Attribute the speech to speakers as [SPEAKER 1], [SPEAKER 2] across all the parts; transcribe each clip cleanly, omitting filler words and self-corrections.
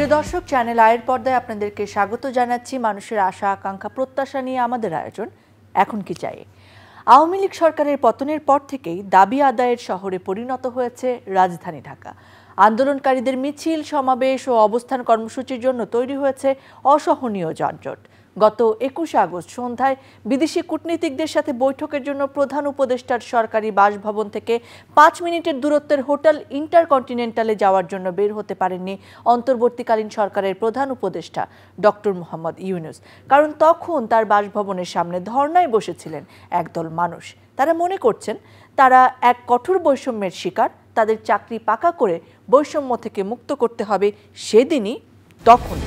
[SPEAKER 1] প্রিয় দর্শক, চ্যানেল আয়ের পর্দায় আপনাদেরকে স্বাগত জানাচ্ছি। মানুষের আশা আকাঙ্ক্ষা প্রত্যাশা নিয়ে আমাদের আয়োজন এখন কি চাই। আওয়ামী লীগ সরকারের পতনের পর থেকেই দাবি আদায়ের শহরে পরিণত হয়েছে রাজধানী ঢাকা। আন্দোলনকারীদের মিছিল, সমাবেশ ও অবস্থান কর্মসূচির জন্য তৈরি হয়েছে অসহনীয় যানজট। গত ২১ আগস্ট সন্ধ্যায় বিদেশি কূটনীতিকদের সাথে বৈঠকের জন্য প্রধান উপদেষ্টার সরকারি বাসভবন থেকে ৫ মিনিটের দূরত্বের হোটেল ইন্টারকন্টিনেন্টালে যাওয়ার জন্য বের হতে পারেননি অন্তর্বর্তীকালীন সরকারের প্রধান উপদেষ্টা ডক্টর মোহাম্মদ ইউনূস। কারণ তখন তার বাসভবনের সামনে ধর্নায় বসেছিলেন একদল মানুষ। তারা মনে করছেন তারা এক কঠোর বৈষম্যের শিকার। তাদের চাকরি পাকা করে বৈষম্য থেকে মুক্ত করতে হবে সেদিনই, তখন।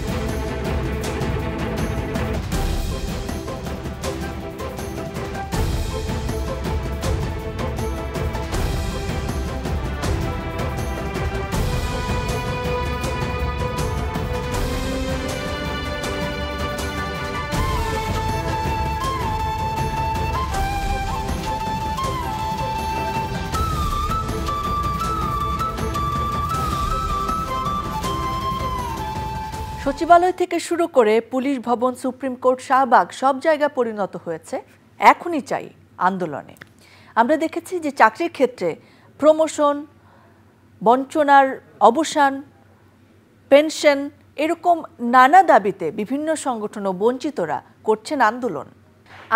[SPEAKER 1] সচিবালয় থেকে শুরু করে পুলিশ ভবন, সুপ্রিম কোর্ট, শাহবাগ সব জায়গা পরিণত হয়েছে এখনই চাই আন্দোলনে। আমরা দেখেছি যে চাকরির ক্ষেত্রে প্রমোশন, বঞ্চনার অবসান, পেনশন, এরকম নানা দাবিতে বিভিন্ন সংগঠন ও বঞ্চিতরা করছেন আন্দোলন।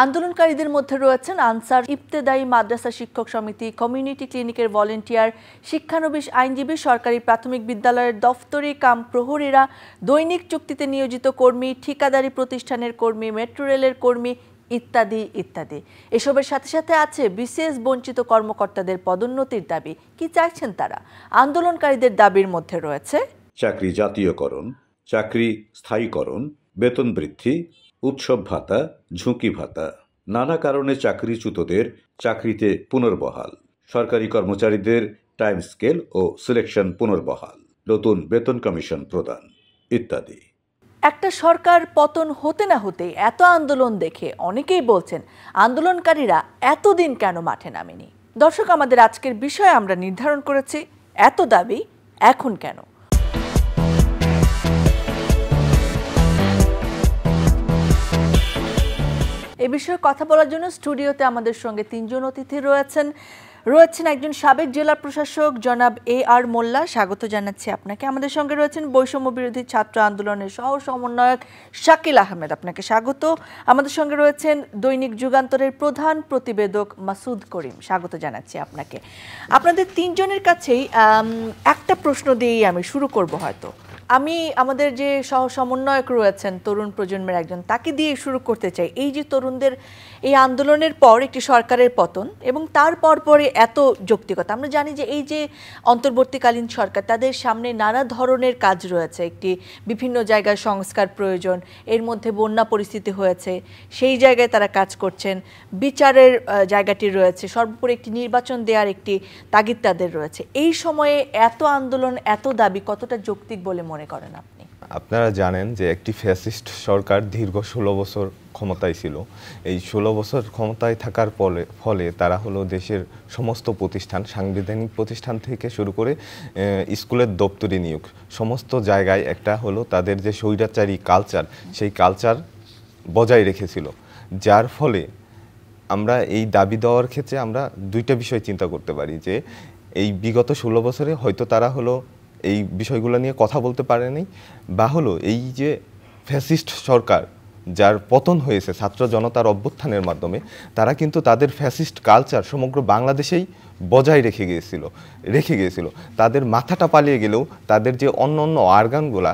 [SPEAKER 1] আন্দোলনকারীদের মধ্যে রয়েছেন আনসার, ইবতেদায়ী মাদ্রাসা শিক্ষক সমিতি, কমিউনিটি ক্লিনিকের ভলেন্টিয়ার, শিক্ষানবিশ আইনজীবী, সরকারি প্রাথমিক বিদ্যালয়ের দফতরি কাম প্রহরীরা, দৈনিক চুক্তিতে নিয়োজিত কর্মী, ঠিকাদারি প্রতিষ্ঠানের কর্মী, মেট্রো রেলের কর্মী ইত্যাদি ইত্যাদি। এসবের সাথে সাথে আছে বিশেষ বঞ্চিত কর্মকর্তাদের পদোন্নতির দাবি। কি চাইছেন তারা? আন্দোলনকারীদের দাবির মধ্যে রয়েছে
[SPEAKER 2] চাকরি জাতীয়করণ, চাকরি স্থায়ীকরণ, বেতন বৃদ্ধি, উৎসব ভাতা, ঝুঁকি ভাতা, নানা কারণে চাকরিচ্যুতদের চাকরিতে পুনর্বহাল, সরকারি কর্মচারীদের টাইম স্কেল ও সিলেকশন পুনর্বহাল, নতুন বেতন কমিশন প্রদান ইত্যাদি।
[SPEAKER 1] একটা সরকার পতন হতে না হতেই এত আন্দোলন দেখে অনেকেই বলছেন আন্দোলনকারীরা এতদিন কেন মাঠে নামেনি। দর্শক, আমাদের আজকের বিষয় আমরা নির্ধারণ করেছি এত দাবি এখন কেন। এ বিষয়ে কথা বলার জন্য স্টুডিওতে আমাদের সঙ্গে তিনজন অতিথি রয়েছেন একজন সাবেক জেলা প্রশাসক জনাব AR মোল্লা, স্বাগত জানাচ্ছি আপনাকে। আমাদের সঙ্গে রয়েছেন বৈষম্য বিরোধী ছাত্র আন্দোলনের সহ সমন্বয়ক শাকিল আহমেদ, আপনাকে স্বাগত। আমাদের সঙ্গে রয়েছেন দৈনিক যুগান্তরের প্রধান প্রতিবেদক মাসুদ করিম, স্বাগত জানাচ্ছি আপনাকে। আপনাদের তিনজনের কাছেই একটা প্রশ্ন দিয়েই আমি শুরু করব। হয়তো আমি আমাদের যে সহ সমন্বয়ক রয়েছেন তরুণ প্রজন্মের একজন, তাকে দিয়ে শুরু করতে চাই। এই যে তরুণদের এই আন্দোলনের পর একটি সরকারের পতন এবং তার পরে এত যৌক্তিকতা, আমরা জানি যে এই যে অন্তর্বর্তীকালীন সরকার, তাদের সামনে নানা ধরনের কাজ রয়েছে। একটি বিভিন্ন জায়গায় সংস্কার প্রয়োজন, এর মধ্যে বন্যা পরিস্থিতি হয়েছে, সেই জায়গায় তারা কাজ করছেন, বিচারের জায়গাটি রয়েছে, সর্বোপরি একটি নির্বাচন দেওয়ার একটি তাগিদ তাদের রয়েছে। এই সময়ে এত আন্দোলন, এত দাবি কতটা যৌক্তিক বলে মনে করেন আপনি?
[SPEAKER 3] আপনারা জানেন যে একটি ফ্যাসিস্ট সরকার দীর্ঘ 16 বছর ক্ষমতায় ছিল। এই 16 বছর ক্ষমতায় থাকার ফলে তারা হলো দেশের সমস্ত প্রতিষ্ঠান, সাংবিধানিক প্রতিষ্ঠান থেকে শুরু করে স্কুলের দপ্তরি নিয়োগ, সমস্ত জায়গায় একটা হলো তাদের যে স্বৈরাচারী কালচার, সেই কালচার বজায় রেখেছিল। যার ফলে আমরা এই দাবি দেওয়ার ক্ষেত্রে আমরা দুইটা বিষয় চিন্তা করতে পারি যে এই বিগত 16 বছরে হয়তো তারা হলো এই বিষয়গুলো নিয়ে কথা বলতে পারেনি, বা হলো এই যে ফ্যাসিস্ট সরকার যার পতন হয়েছে ছাত্র জনতার অভ্যুত্থানের মাধ্যমে, তারা কিন্তু তাদের ফ্যাসিস্ট কালচার সমগ্র বাংলাদেশেই বজায় রেখে গিয়েছিল। তাদের মাথাটা পালিয়ে গেলেও তাদের যে অন্য অর্গানগুলা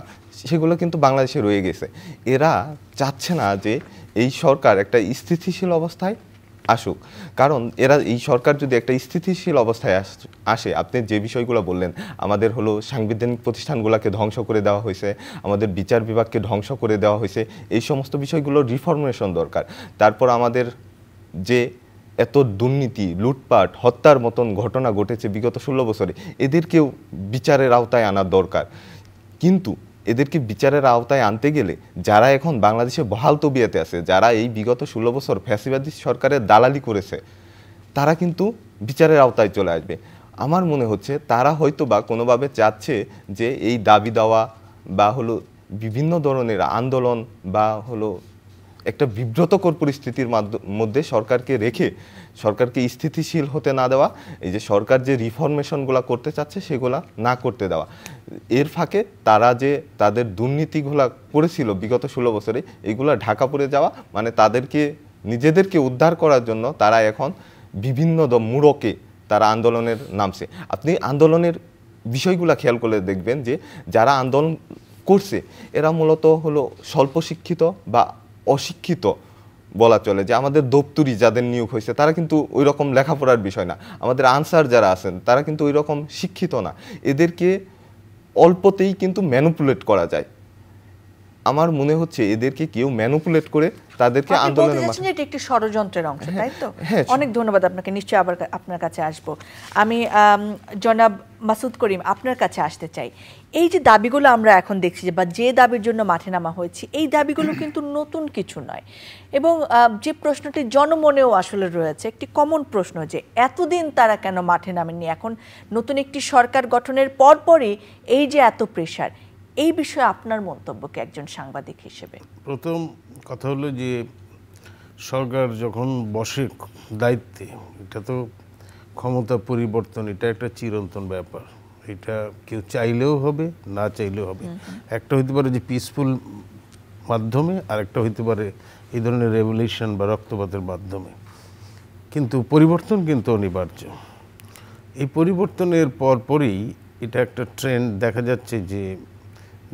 [SPEAKER 3] সেগুলো কিন্তু বাংলাদেশে রয়ে গেছে। এরা চাচ্ছে না যে এই সরকার একটা স্থিতিশীল অবস্থায় আসুক, কারণ এরা এই সরকার যদি একটা স্থিতিশীল অবস্থায় আসে, আপনি যে বিষয়গুলো বললেন, আমাদের হলো সাংবিধানিক প্রতিষ্ঠানগুলোকে ধ্বংস করে দেওয়া হয়েছে, আমাদের বিচার বিভাগকে ধ্বংস করে দেওয়া হয়েছে, এই সমস্ত বিষয়গুলোর রিফরমেশন দরকার। তারপর আমাদের যে এত দুর্নীতি, লুটপাট, হত্যার মতন ঘটনা ঘটেছে বিগত 16 বছরে, এদেরকেও বিচারের আওতায় আনার দরকার। কিন্তু এদেরকে বিচারের আওতায় আনতে গেলে যারা এখন বাংলাদেশে বহাল তবিয়তে আছে, যারা এই বিগত 16 বছর ফ্যাসিবাদী সরকারের দালালি করেছে, তারা কিন্তু বিচারের আওতায় চলে আসবে। আমার মনে হচ্ছে তারা হয়তো বা কোনোভাবে চাচ্ছে যে এই দাবি দেওয়া বা হলো বিভিন্ন ধরনের আন্দোলন বা হলো একটা বিব্রতকর পরিস্থিতির মধ্যে সরকারকে রেখে সরকারকে স্থিতিশীল হতে না দেওয়া, এই যে সরকার যে রিফরমেশনগুলো করতে চাচ্ছে সেগুলা না করতে দেওয়া, এর ফাঁকে তারা যে তাদের দুর্নীতিগুলা করেছিল বিগত 16 বছরে এগুলা ঢাকা পড়ে যাওয়া, মানে তাদেরকে নিজেদেরকে উদ্ধার করার জন্য তারা এখন বিভিন্ন মোড়কে তারা আন্দোলনের নামছে। আপনি আন্দোলনের বিষয়গুলো খেয়াল করলে দেখবেন যে যারা আন্দোলন করছে এরা মূলত হলো স্বল্প শিক্ষিত বা অশিক্ষিত বলা চলে, যে আমাদের দপ্তরি যাদের নিয়োগ হয়েছে তারা কিন্তু ওই রকম লেখাপড়ার বিষয় না, আমাদের আনসার যারা আছেন তারা কিন্তু ওই রকম শিক্ষিত না, এদেরকে অল্পতেই কিন্তু ম্যানিপুলেট করা যায়। আমার মনে হচ্ছে এদেরকে কেউ ম্যানিপুলেট করে তাদেরকে আন্দোলনের
[SPEAKER 1] মাধ্যমে এটা একটি ষড়যন্ত্রের অংশ, তাই তো? অনেক ধন্যবাদ আপনাকে, নিশ্চয়ই আবার আপনার কাছে আসব। আমি জনাব মাসুদ করিম আপনার কাছে আসতে চাই। এই যে দাবিগুলো আমরা এখন দেখছি বা যে দাবির জন্য মাঠে নামা হয়েছে, এই দাবিগুলো কিন্তু নতুন কিছু নয়, এবং যে প্রশ্নটি জনমনেও আসলে রয়েছে একটি কমন প্রশ্ন, যে এতদিন তারা কেন মাঠে নামেননি, এখন নতুন একটি সরকার গঠনের পরপরই এই যে এত প্রেশার, এই বিষয়ে আপনার মন্তব্য কি একজন সাংবাদিক হিসেবে?
[SPEAKER 4] প্রথম কথা হলো যে সরকার যখন বসে দায়িত্বে, এটা তো ক্ষমতা পরিবর্তন, এটা একটা চিরন্তন ব্যাপার, এটা কেউ চাইলেও হবে না চাইলেও হবে। একটা হইতে পারে যে পিসফুল মাধ্যমে, আর একটা হইতে পারে এই ধরনের রেভলিউশন বা রক্তপাতের মাধ্যমে, কিন্তু পরিবর্তন কিন্তু অনিবার্য। এই পরিবর্তনের পরপরই এটা একটা ট্রেন্ড দেখা যাচ্ছে যে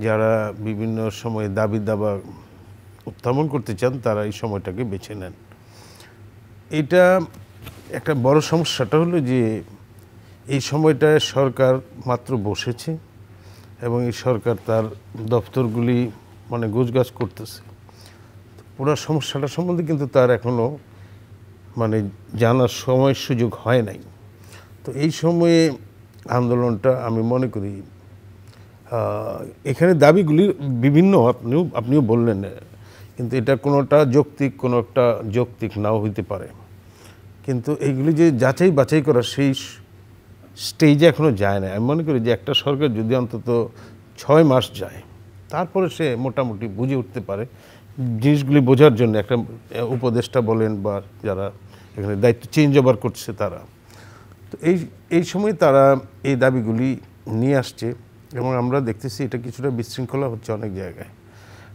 [SPEAKER 4] যারা বিভিন্ন সময়ে দাবি দাবা উত্থাপন করতে চান তারা এই সময়টাকে বেছে নেন। এটা একটা বড় সমস্যাটা হলো যে এই সময়টায় সরকার মাত্র বসেছে এবং এই সরকার তার দপ্তরগুলি মানে গোছগাছ করতেছে, পুরো সমস্যাটা সম্বন্ধে কিন্তু তার এখনও মানে জানার সময় সুযোগ হয় নাই। তো এই সময়ে আন্দোলনটা আমি মনে করি এখানে দাবিগুলি বিভিন্ন, আপনিও বললেন, কিন্তু এটা কোনোটা যৌক্তিক, কোনো একটা যৌক্তিক নাও হইতে পারে, কিন্তু এইগুলি যে যাচাই বাছাই করা সেই স্টেজে এখনও যায় না। আমি মনে করি যে একটা সরকার যদি অন্তত 6 মাস যায় তারপরে সে মোটামুটি বুঝে উঠতে পারে জিনিসগুলি বোঝার জন্য, একটা উপদেষ্টা বলেন বা যারা এখানে দায়িত্ব চেঞ্জ ওভার করছে তারা, তো এই সময় তারা এই দাবিগুলি নিয়ে আসছে এবং আমরা দেখতেছি এটা কিছুটা বিশৃঙ্খলা হচ্ছে অনেক জায়গায়।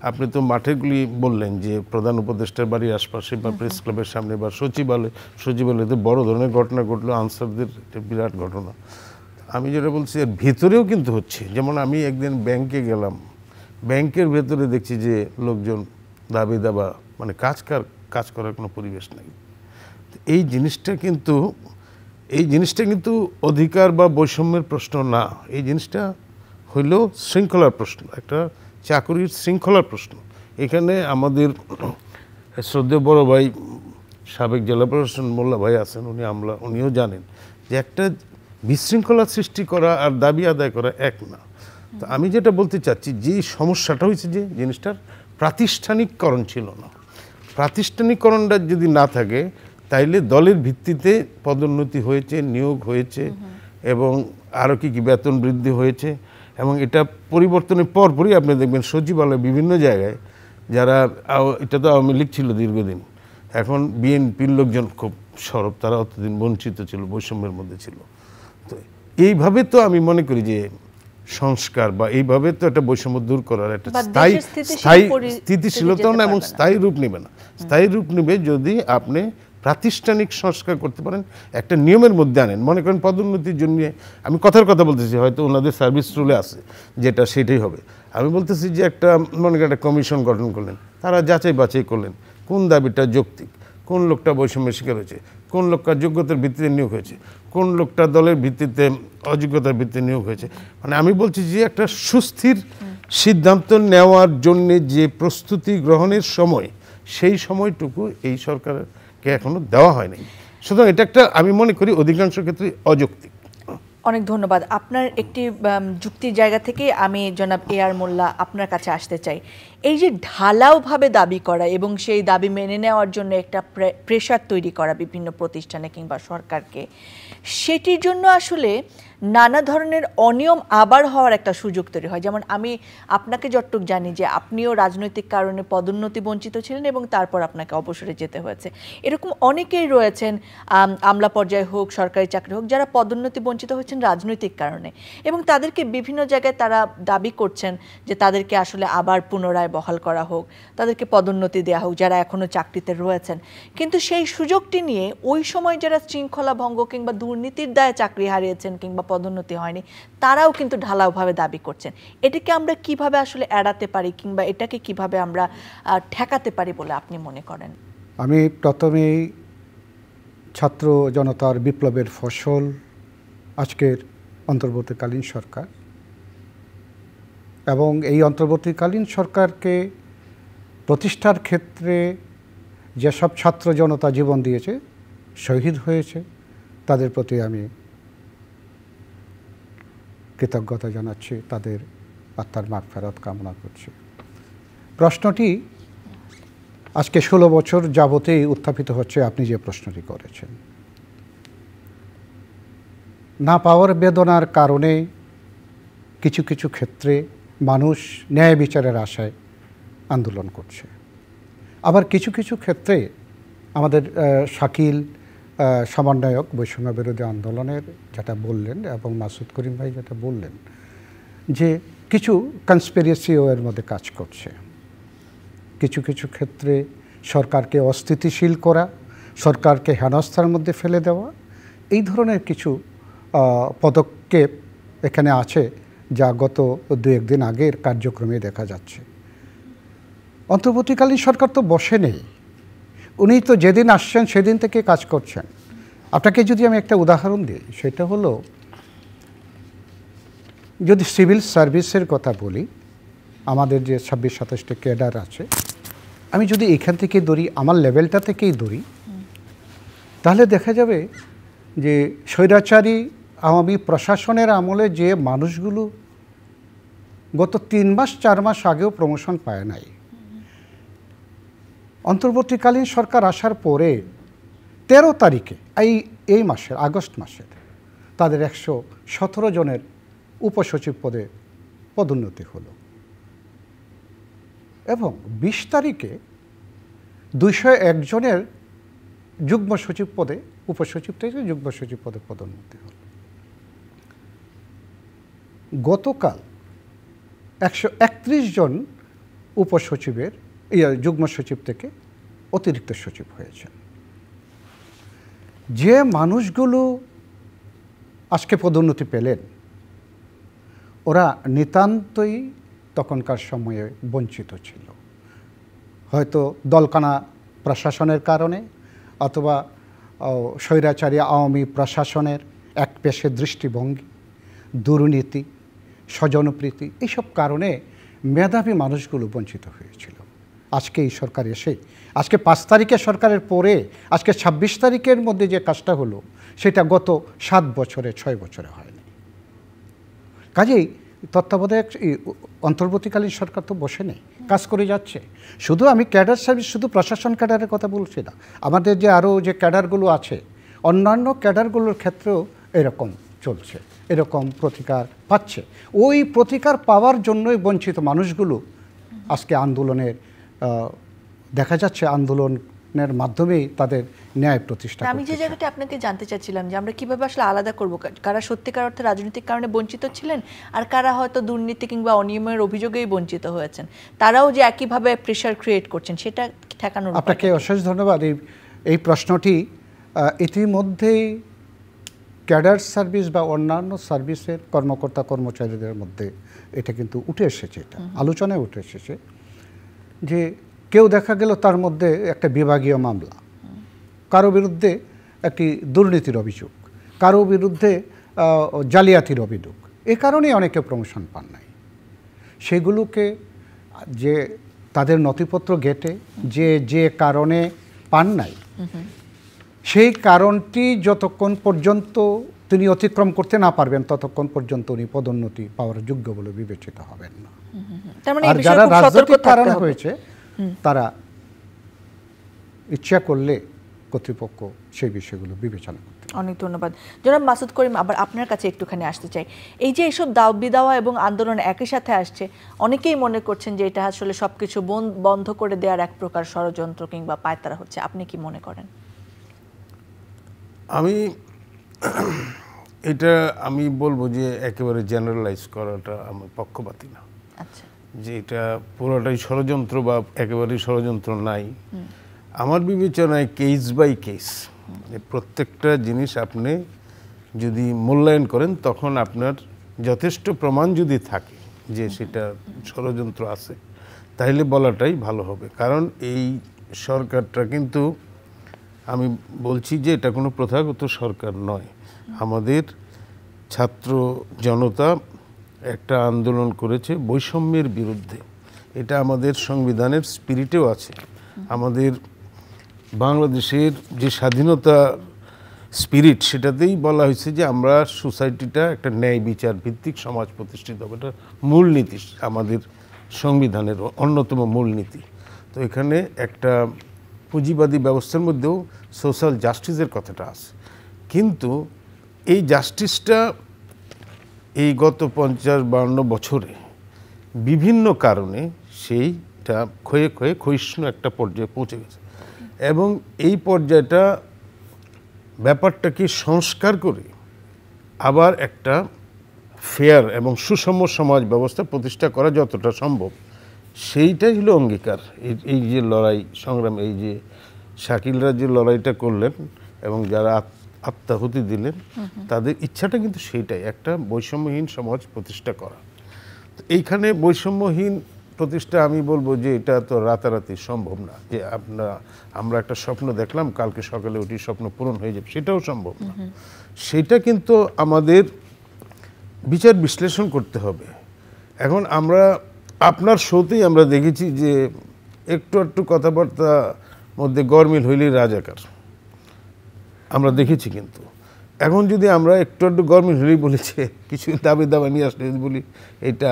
[SPEAKER 4] আপনি তো মাঠেরগুলি বললেন যে প্রধান উপদেষ্টার বাড়ির আশপাশে বা প্রেস ক্লাবের সামনে বা সচিবালয়তে বড় ধরনের ঘটনা ঘটলো, আনসারদের একটা বিরাট ঘটনা। আমি যেটা বলছি এর ভিতরেও কিন্তু হচ্ছে, যেমন আমি একদিন ব্যাংকে গেলাম, ব্যাংকের ভেতরে দেখছি যে লোকজন দাবি দাবা মানে কাজ করার কোনো পরিবেশ নেই। এই জিনিসটা কিন্তু অধিকার বা বৈষম্যের প্রশ্ন না, এই জিনিসটা হইল শৃঙ্খলার প্রশ্ন, একটা চাকুরির শৃঙ্খলার প্রশ্ন। এখানে আমাদের শ্রদ্ধেয় বড় ভাই সাবেক জেলা প্রশাসন মোল্লা ভাই আছেন, উনিও জানেন যে একটা বিশৃঙ্খলা সৃষ্টি করা আর দাবি আদায় করা এক না। তো আমি যেটা বলতে চাচ্ছি যে সমস্যাটা হয়েছে যে জিনিসটার প্রাতিষ্ঠানিককরণ ছিল না। প্রাতিষ্ঠানিকরণটা যদি না থাকে তাইলে দলের ভিত্তিতে পদোন্নতি হয়েছে, নিয়োগ হয়েছে এবং আরও কি বেতন বৃদ্ধি হয়েছে, এবং এটা পরিবর্তনের পরপরই আপনি দেখবেন সচিবালয় বিভিন্ন জায়গায় যারা, এটা তো আওয়ামী লীগ ছিল দীর্ঘদিন, এখন বিএনপির লোকজন খুব সরব, তারা অতদিন বঞ্চিত ছিল, বৈষম্যের মধ্যে ছিল। তো এইভাবে তো আমি মনে করি যে সংস্কার বা এইভাবে তো একটা বৈষম্য দূর করার একটা স্থায়ী স্থিতিশীলতা না এবং স্থায়ী রূপ নেবে না। স্থায়ী রূপ নেবে যদি আপনি প্রাতিষ্ঠানিক সংস্কার করতে পারেন, একটা নিয়মের মধ্যে আনেন। মনে করেন পদোন্নতির জন্য আমি কথার কথা বলতেছি, হয়তো ওনাদের সার্ভিস রুলে আছে যেটা সেটাই হবে। আমি বলতেছি যে একটা মনে করেন একটা কমিশন গঠন করলেন, তারা যাচাই বাছাই করলেন কোন দাবিটা যৌক্তিক, কোন লোকটা বৈষম্যের শিকার হয়েছে, কোন লোকটা যোগ্যতার ভিত্তিতে নিয়োগ হয়েছে, কোন লোকটা দলের ভিত্তিতে অযোগ্যতার ভিত্তিতে নিয়োগ হয়েছে। মানে আমি বলছি যে একটা সুস্থির সিদ্ধান্ত নেওয়ার জন্যে যে প্রস্তুতি গ্রহণের সময়, সেই সময়টুকু এই সরকারকে এখনো দেওয়া হয়নি। সুতরাং এটা একটা আমি মনে করি অধিকাংশ ক্ষেত্রে অযৌক্তিক।
[SPEAKER 1] অনেক ধন্যবাদ। আপনার একটি যুক্তির জায়গা থেকে আমি জনাব এআর মোল্লা আপনার কাছে আসতে চাই। এই যে ঢালাওভাবে দাবি করা এবং সেই দাবি মেনে নেওয়ার জন্য একটা প্রেশার তৈরি করা বিভিন্ন প্রতিষ্ঠানে কিংবা সরকারকে, সেটির জন্য আসলে নানা ধরনের অনিয়ম আবার হওয়ার একটা সুযোগ তৈরি হয়। যেমন আমি আপনাকে যতটুকু জানি যে আপনিও রাজনৈতিক কারণে পদোন্নতি বঞ্চিত ছিলেন এবং তারপর আপনাকে অবসরে যেতে হয়েছে। এরকম অনেকেই রয়েছেন আমলা পর্যায়ে হোক, সরকারি চাকরি হোক, যারা পদোন্নতি বঞ্চিত হচ্ছেন রাজনৈতিক কারণে, এবং তাদেরকে বিভিন্ন জায়গায় তারা দাবি করছেন যে তাদেরকে আসলে আবার পুনরায় বহাল করা হোক, তাদেরকে পদোন্নতি দেওয়া হোক যারা এখনো চাকরিতে রয়েছেন। কিন্তু সেই সুযোগটি নিয়ে ওই সময় যারা শৃঙ্খলা ভঙ্গ কিংবা দুর্নীতির দায়ে চাকরি হারিয়েছেন কিংবা পদোন্নতি হয়নি, তারাও কিন্তু ঢালাওভাবে দাবি করছেন। এটাকে আমরা কিভাবে আসলে এড়াতে পারি কিংবা এটাকে কিভাবে আমরা ঠেকাতে পারি বলে আপনি মনে করেন?
[SPEAKER 5] আমি প্রথমেই ছাত্র জনতার বিপ্লবের ফসল আজকের অন্তর্বর্তীকালীন সরকার, এবং এই অন্তর্বর্তীকালীন সরকারকে প্রতিষ্ঠার ক্ষেত্রে যেসব ছাত্র জনতা জীবন দিয়েছে, শহীদ হয়েছে, তাদের প্রতি আমি কৃতজ্ঞতা জানাচ্ছি, তাদের আত্মার মাগফিরাত কামনা করছি। প্রশ্নটি আজকে 16 বছর যাবতেই উত্থাপিত হচ্ছে। আপনি যে প্রশ্নটি করেছেন, না পাওয়ার বেদনার কারণে কিছু কিছু ক্ষেত্রে মানুষ ন্যায় বিচারের আশায় আন্দোলন করছে, আবার কিছু কিছু ক্ষেত্রে আমাদের শাকিল সমন্বয়ক বৈষম্য বিরোধী আন্দোলনের যেটা বললেন এবং মাসুদ করিম ভাই যেটা বললেন, যে কিছু কনস্পিরেসিও এর মধ্যে কাজ করছে। কিছু কিছু ক্ষেত্রে সরকারকে অস্থিতিশীল করা, সরকারকে হেনস্থার মধ্যে ফেলে দেওয়া, এই ধরনের কিছু পদক্ষেপ এখানে আছে যা গত 2-1 দিন আগের কার্যক্রমে দেখা যাচ্ছে। অন্তর্বর্তীকালীন সরকার তো বসে নেই, উনি তো যেদিন আসছেন সেদিন থেকে কাজ করছেন। আপনাকে যদি আমি একটা উদাহরণ দিই, সেটা হলো যদি সিভিল সার্ভিসের কথা বলি, আমাদের যে 26-27টি ক্যাডার আছে, আমি যদি এখান থেকে ধরি, আমার লেভেলটা থেকেই ধরি, তাহলে দেখা যাবে যে স্বৈরাচারী আওয়ামী প্রশাসনের আমলে যে মানুষগুলো গত 3 মাস 4 মাস আগেও প্রমোশন পায় নাই, অন্তর্বর্তীকালীন সরকার আসার পরে 13 তারিখে এই মাসের আগস্ট মাসের তাদের 117 জনের উপসচিব পদে পদোন্নতি হলো, এবং 20 তারিখে 201 জনের যুগ্ম সচিব পদে, উপসচিব থেকে যুগ্ম সচিব পদে পদোন্নতি হলো। গতকাল 131 জন উপসচিবের যুগ্ম সচিব থেকে অতিরিক্ত সচিব হয়েছেন। যে মানুষগুলো আজকে পদোন্নতি পেলেন, ওরা নিতান্তই তখনকার সময়ে বঞ্চিত ছিল, হয়তো দলকানা প্রশাসনের কারণে অথবা স্বৈরাচারী আওয়ামী প্রশাসনের একপেশে দৃষ্টিভঙ্গি, দুর্নীতি, স্বজনপ্রীতি, এইসব কারণে মেধাবী মানুষগুলো বঞ্চিত হয়েছিল। আজকে এই সরকার এসে, আজকে 5 তারিখে সরকারের পরে আজকে 26 তারিখের মধ্যে যে কাজটা হলো, সেটা গত 7 বছরে 6 বছরে হয়নি। কাজেই তত্ত্বাবধায়ক অন্তর্বর্তীকালীন সরকার তো বসে নেই, কাজ করে যাচ্ছে। শুধু আমি ক্যাডার সার্ভিস, শুধু প্রশাসন ক্যাডারের কথা বলছি না, আমাদের যে আরও যে ক্যাডারগুলো আছে, অন্যান্য ক্যাডারগুলোর ক্ষেত্রেও এরকম চলছে, এরকম প্রতিকার পাচ্ছে। ওই প্রতিকার পাওয়ার জন্যই বঞ্চিত মানুষগুলো আজকে আন্দোলনের, দেখা যাচ্ছে আন্দোলনের মাধ্যমেই তাদের ন্যায় প্রতিষ্ঠা।
[SPEAKER 1] আমি যে জায়গাটা আপনাকে জানতে চাচ্ছিলাম যে আমরা কিভাবে আসলে আলাদা করব কারা সত্যিকার অর্থে রাজনৈতিক কারণে বঞ্চিত ছিলেন আর কারা হয়তো দুর্নীতি কিংবা অনিয়মের অভিযোগেই বঞ্চিত হয়েছেন, তারাও যে একইভাবে প্রেশার ক্রিয়েট করছেন, সেটা ঠেকানোর।
[SPEAKER 5] আপনাকে অশেষ ধন্যবাদ। এই প্রশ্নটি ইতিমধ্যেই ক্যাডার সার্ভিস বা অন্যান্য সার্ভিসের কর্মকর্তা কর্মচারীদের মধ্যে এটা কিন্তু উঠে এসেছে, এটা আলোচনায় উঠে এসেছে যে কেউ দেখা গেল তার মধ্যে একটা বিভাগীয় মামলা, কারো বিরুদ্ধে একটি দুর্নীতির অভিযোগ, কারো বিরুদ্ধে জালিয়াতির অভিযোগ, এ কারণেই অনেকে প্রমোশন পান নাই। সেগুলোকে যে তাদের নথিপত্র ঘেটে যে কারণে পান নাই, সেই কারণটি যতক্ষণ পর্যন্ত তিনি অতিক্রম করতে না পারবেন ততক্ষণ পর্যন্ত উনি পদোন্নতি পাওয়ার যোগ্য বলে বিবেচিত হবেন না। আর যারা রাজনৈতিক কারণে হয়েছে তারা ইচ্ছা করলে কর্তৃপক্ষ সেই বিষয়গুলো বিবেচনা করতে
[SPEAKER 1] অনেক ধন্যবাদ। জনাব মাসুদ করিম, আবার আপনার কাছে একটুখানি আসতে চাই। এই যে এইসব দাবি দেওয়া এবং আন্দোলন একই সাথে আসছে, অনেকেই মনে করছেন যে এটা আসলে সবকিছু বন্ধ করে দেওয়ার এক প্রকার ষড়যন্ত্র কিংবা পায়তারা হচ্ছে। আপনি কি মনে করেন?
[SPEAKER 4] আমি বলবো যে একেবারে জেনারেলাইজ করাটা আমার পক্ষপাতী না।
[SPEAKER 1] আচ্ছা,
[SPEAKER 4] যে এটা পুরোটাই ষড়যন্ত্র বা একেবারেই ষড়যন্ত্র নাই। আমার বিবেচনায় কেস বাই কেস, প্রত্যেকটা জিনিস আপনি যদি মূল্যায়ন করেন তখন আপনার যথেষ্ট প্রমাণ যদি থাকে যে সেটা ষড়যন্ত্র আছে, তাহলে বলাটাই ভালো হবে। কারণ এই সরকারটা কিন্তু, আমি বলছি যে এটা কোনো প্রথাগত সরকার নয়। আমাদের ছাত্র জনতা একটা আন্দোলন করেছে বৈষম্যের বিরুদ্ধে, এটা আমাদের সংবিধানের স্পিরিটেও আছে। আমাদের বাংলাদেশের যে স্বাধীনতা স্পিরিট, সেটাতেই বলা হয়েছে যে আমরা সোসাইটিটা একটা ন্যায় বিচার ভিত্তিক সমাজ প্রতিষ্ঠিত হবে, এটা মূলনীতি, আমাদের সংবিধানের অন্যতম মূলনীতি। তো এখানে একটা পুঁজিবাদী ব্যবস্থার মধ্যেও সোশ্যাল জাস্টিসের কথাটা আছে, কিন্তু এই জাস্টিসটা এই গত 50-52 বছরে বিভিন্ন কারণে সেইটা ক্ষয়ে ক্ষয়ে ক্ষয়িষ্ণু একটা পর্যায়ে পৌঁছে গেছে, এবং এই পর্যায়টা ব্যাপারটাকে সংস্কার করে আবার একটা ফেয়ার এবং সুষম সমাজ ব্যবস্থা প্রতিষ্ঠা করা যতটা সম্ভব, সেইটাই হলো অঙ্গীকার। এই যে লড়াই সংগ্রাম, এই যে শাকিলরা যে লড়াইটা করলেন এবং যারা আত্মাহুতি দিলেন, তাদের ইচ্ছাটা কিন্তু সেইটাই, একটা বৈষম্যহীন সমাজ প্রতিষ্ঠা করা। তো এইখানে বৈষম্যহীন প্রতিষ্ঠা, আমি বলবো যে এটা তো রাতারাতি সম্ভব না, যে আমরা একটা স্বপ্ন দেখলাম কালকে সকালে উঠি স্বপ্ন পূরণ হয়ে যাবে, সেটাও সম্ভব না। সেটা কিন্তু আমাদের বিচার বিশ্লেষণ করতে হবে। এখন আপনার শোতেই আমরা দেখেছি যে একটু একটু কথাবার্তা মধ্যে গরমিল হইলেই রাজাকার, আমরা দেখেছি। কিন্তু এখন যদি আমরা একটু একটু গরমিল হইলেই বলেছে কিছু দাবি দাবা নিয়ে আসলে যদি বলি এটা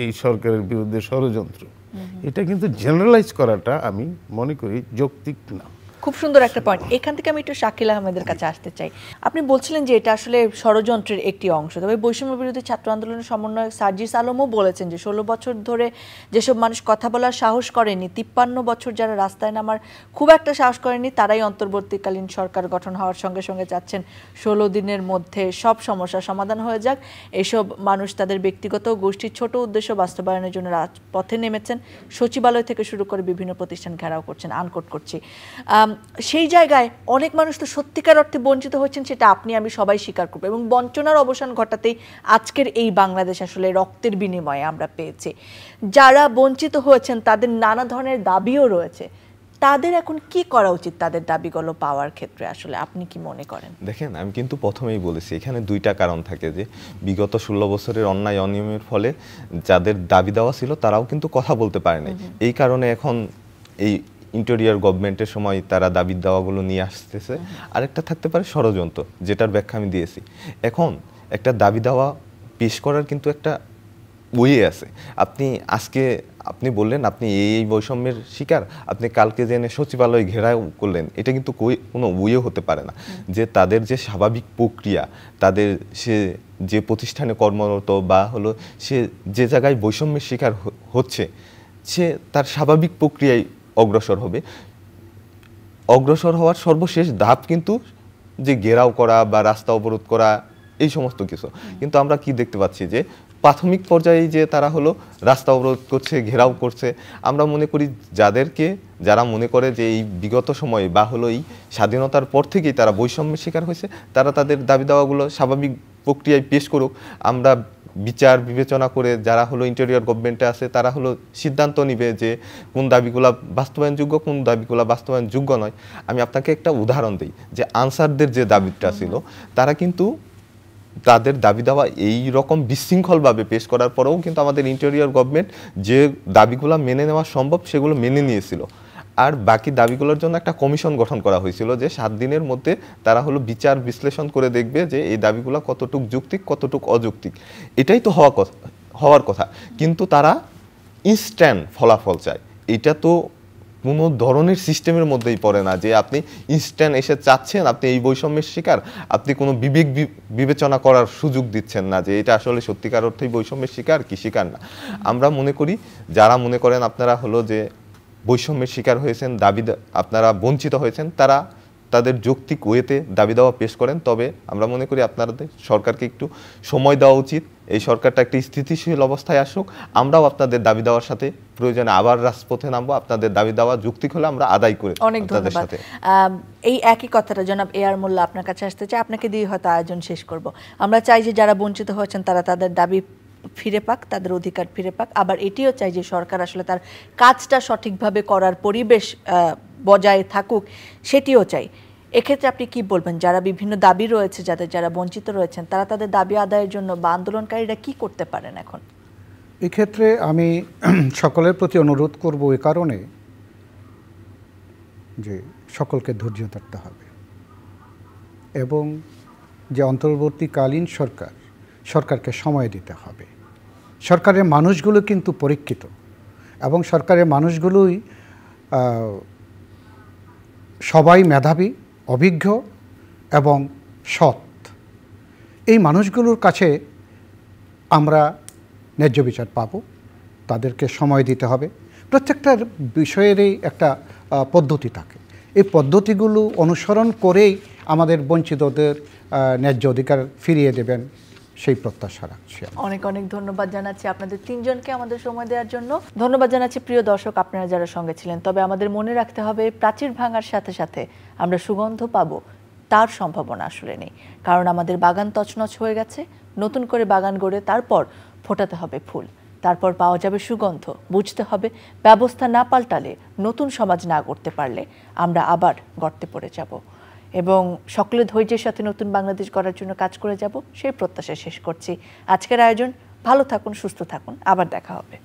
[SPEAKER 4] এই সরকারের বিরুদ্ধে ষড়যন্ত্র, এটা কিন্তু জেনারেলাইজ করাটা আমি মনে করি যৌক্তিক না।
[SPEAKER 1] খুব সুন্দর একটা পয়েন্ট। এখান থেকে আমি একটু শাকিল আহমেদের কাছে আসতে চাই। আপনি বলছিলেন যে এটা আসলে ষড়যন্ত্রের একটি অংশ, তবে বৈষম্য বিরোধী ছাত্র আন্দোলনের সমন্বয়ক সার্জিস আলমও বলেছেন যে 16 বছর ধরে যেসব মানুষ কথা বলার সাহস করেনি, 53 বছর যারা রাস্তায় নামার খুব একটা সাহস করেনি, তারাই অন্তর্বর্তীকালীন সরকার গঠন হওয়ার সঙ্গে সঙ্গে চাচ্ছেন 16 দিনের মধ্যে সব সমস্যার সমাধান হয়ে যাক। এসব মানুষ তাদের ব্যক্তিগত গোষ্ঠীর ছোট উদ্দেশ্য বাস্তবায়নের জন্য রাজপথে নেমেছেন, সচিবালয় থেকে শুরু করে বিভিন্ন প্রতিষ্ঠান ঘেরাও করছেন। আনকোট করছি। সেই জায়গায় অনেক মানুষ তো সত্যিকার অর্থে বঞ্চিত হচ্ছেন, সেটা আপনি আমি সবাই স্বীকার করব, এবং বঞ্চনার অবসান ঘটাতেই আজকের এই বাংলাদেশ আসলে রক্তের বিনিময়ে আমরা পেয়েছি। যারা বঞ্চিত হয়েছেন তাদের নানা ধরনের দাবিও রয়েছে, তাদের এখন কি করা উচিত তাদের দাবিগুলো পাওয়ার ক্ষেত্রে? আসলে আপনি কি মনে করেন?
[SPEAKER 3] দেখেন, আমি কিন্তু প্রথমেই বলেছি এখানে দুইটা কারণ থাকে, যে বিগত 16 বছরের অন্যায় অনিয়মের ফলে যাদের দাবি দেওয়া ছিল তারাও কিন্তু কথা বলতে পারে নাই। এই কারণে এখন এই ইন্টেরিয়র গভর্নমেন্টের সময় তারা দাবি দেওয়াগুলো নিয়ে আসতেছে। আরেকটা থাকতে পারে ষড়যন্ত্র, যেটার ব্যাখ্যা আমি দিয়েছি। এখন একটা দাবি দেওয়া পেশ করার কিন্তু একটা ওয়ে আছে। আপনি বললেন আপনি এই বৈষম্যের শিকার, আপনি কালকে জেনে সচিবালয় ঘেরাও করলেন, এটা কিন্তু কোনো ওয়ে হতে পারে না। যে তাদের যে স্বাভাবিক প্রক্রিয়া, তাদের সে যে প্রতিষ্ঠানে কর্মরত বা হলো সে যে জায়গায় বৈষম্যের শিকার হচ্ছে, সে তার স্বাভাবিক প্রক্রিয়ায় অগ্রসর হবে। অগ্রসর হওয়ার সর্বশেষ ধাপ কিন্তু যে ঘেরাও করা বা রাস্তা অবরোধ করা, এই সমস্ত কিছু। কিন্তু আমরা কি দেখতে পাচ্ছি যে প্রাথমিক পর্যায়ে যে তারা হলো রাস্তা অবরোধ করছে, ঘেরাও করছে। আমরা মনে করি যারা মনে করে যে এই বিগত সময়ে বা হলো এই স্বাধীনতার পর থেকেই তারা বৈষম্যের শিকার হয়েছে, তারা তাদের দাবি দাওয়াগুলো স্বাভাবিক প্রক্রিয়ায় পেশ করুক। আমরা বিচার বিবেচনা করে যারা হলো ইন্টেরিয়র গভর্নমেন্টে আছে তারা হলো সিদ্ধান্ত নিবে যে কোন দাবিগুলো বাস্তবায়নযোগ্য, কোন দাবিগুলো বাস্তবায়নযোগ্য নয়। আমি আপনাকে একটা উদাহরণ দিই, যে আনসারদের যে দাবিটা ছিল, তারা কিন্তু তাদের দাবি দেওয়া এই রকম বিশৃঙ্খলভাবে পেশ করার পরেও কিন্তু আমাদের ইন্টেরিয়র গভর্নমেন্ট যে দাবিগুলো মেনে নেওয়া সম্ভব সেগুলো মেনে নিয়েছিল। আর বাকি দাবিগুলোর জন্য একটা কমিশন গঠন করা হয়েছিল, যে 7 দিনের মধ্যে তারা হলো বিচার বিশ্লেষণ করে দেখবে যে এই দাবিগুলো কতটুক যৌক্তিক, কতটুক অযৌক্তিক। এটাই তো হওয়ার কথা। কিন্তু তারা ইনস্ট্যান্ট ফলাফল চায়। এটা তো কোনো ধরনের সিস্টেমের মধ্যেই পড়ে না যে আপনি ইনস্ট্যান্ট এসে চাচ্ছেন আপনি এই বৈষম্যের শিকার, আপনি কোনো বিবেচনা করার সুযোগ দিচ্ছেন না যে এটা আসলে সত্যিকার অর্থেই বৈষম্যের শিকার কি শিকার না। আমরা মনে করি যারা মনে করেন আপনারা হলো যে বৈষম্যের শিকার হয়েছেন, আপনারা বঞ্চিত হয়েছেন, তারা তাদের যৌক্তিক ওয়েতে দাবি দাওয়া পেশ করেন। তবে আমরা মনে করি আপনাদের সরকারকে একটু সময় দেওয়া উচিত, এই সরকারটা একটি স্থিতিশীল অবস্থায় আসুক, আমরাও আপনাদের দাবি দেওয়ার সাথে প্রয়োজনে আবার রাজপথে নামবো, আপনাদের দাবি দেওয়া যৌক্তিক হলে আমরা আদায় করে
[SPEAKER 1] অনেক ধন্যবাদ। এই একই কথাটা জনাব এ আর মোল্লা আপনার কাছে আসতে চাই, আপনাকে দিয়ে হয়তো আয়োজন শেষ করব। আমরা চাই যে যারা বঞ্চিত হয়েছেন তারা তাদের দাবি ফিরে পাক, তাদের অধিকার ফিরে পাক। আবার এটিও চাই যে সরকার আসলে তার কাজটা সঠিকভাবে করার পরিবেশ বজায় থাকুক, সেটিও চাই। এক্ষেত্রে আপনি কি বলবেন, যারা বিভিন্ন দাবি রয়েছে, যারা বঞ্চিত রয়েছেন, তারা তাদের দাবি আদায়ের জন্য বা আন্দোলনকারীরা কি করতে পারেন এখন?
[SPEAKER 5] এক্ষেত্রে আমি সকলের প্রতি অনুরোধ করব এই কারণে যে সকলকে ধৈর্য ধরতে হবে এবং যে অন্তর্বর্তীকালীন সরকারকে সময় দিতে হবে। সরকারের মানুষগুলো কিন্তু পরীক্ষিত এবং সরকারের মানুষগুলোই সবাই মেধাবী, অভিজ্ঞ এবং সৎ। এই মানুষগুলোর কাছে আমরা ন্যায্য বিচার পাব, তাদেরকে সময় দিতে হবে। প্রত্যেকটা বিষয়েরই একটা পদ্ধতি থাকে, এই পদ্ধতিগুলো অনুসরণ করেই আমাদের বঞ্চিতদের ন্যায্য অধিকার ফিরিয়ে দেবেন সেই প্রত্যাশা রাখছি।
[SPEAKER 1] অনেক অনেক ধন্যবাদ জানাচ্ছি আপনাদের তিনজনকে আমাদের সময় দেওয়ার জন্য। ধন্যবাদ জানাচ্ছি প্রিয় দর্শক আপনারা যারা সঙ্গে ছিলেন। তবে আমাদের মনে রাখতে হবে, প্রাচীর ভাঙার সাথে সাথে আমরা সুগন্ধ পাবো তার সম্ভাবনা আসলে নেই, কারণ আমাদের বাগান তছনছ হয়ে গেছে। নতুন করে বাগান গড়ে তারপর ফোটাতে হবে ফুল, তারপর পাওয়া যাবে সুগন্ধ। বুঝতে হবে ব্যবস্থা না পাল্টালে, নতুন সমাজ না করতে পারলে আমরা আবার গর্তে পড়ে যাব এবং সকলে ধৈর্যের সাথে নতুন বাংলাদেশ গড়ার জন্য কাজ করে যাব, সেই প্রত্যাশা শেষ করছি আজকের আয়োজন। ভালো থাকুন, সুস্থ থাকুন, আবার দেখা হবে।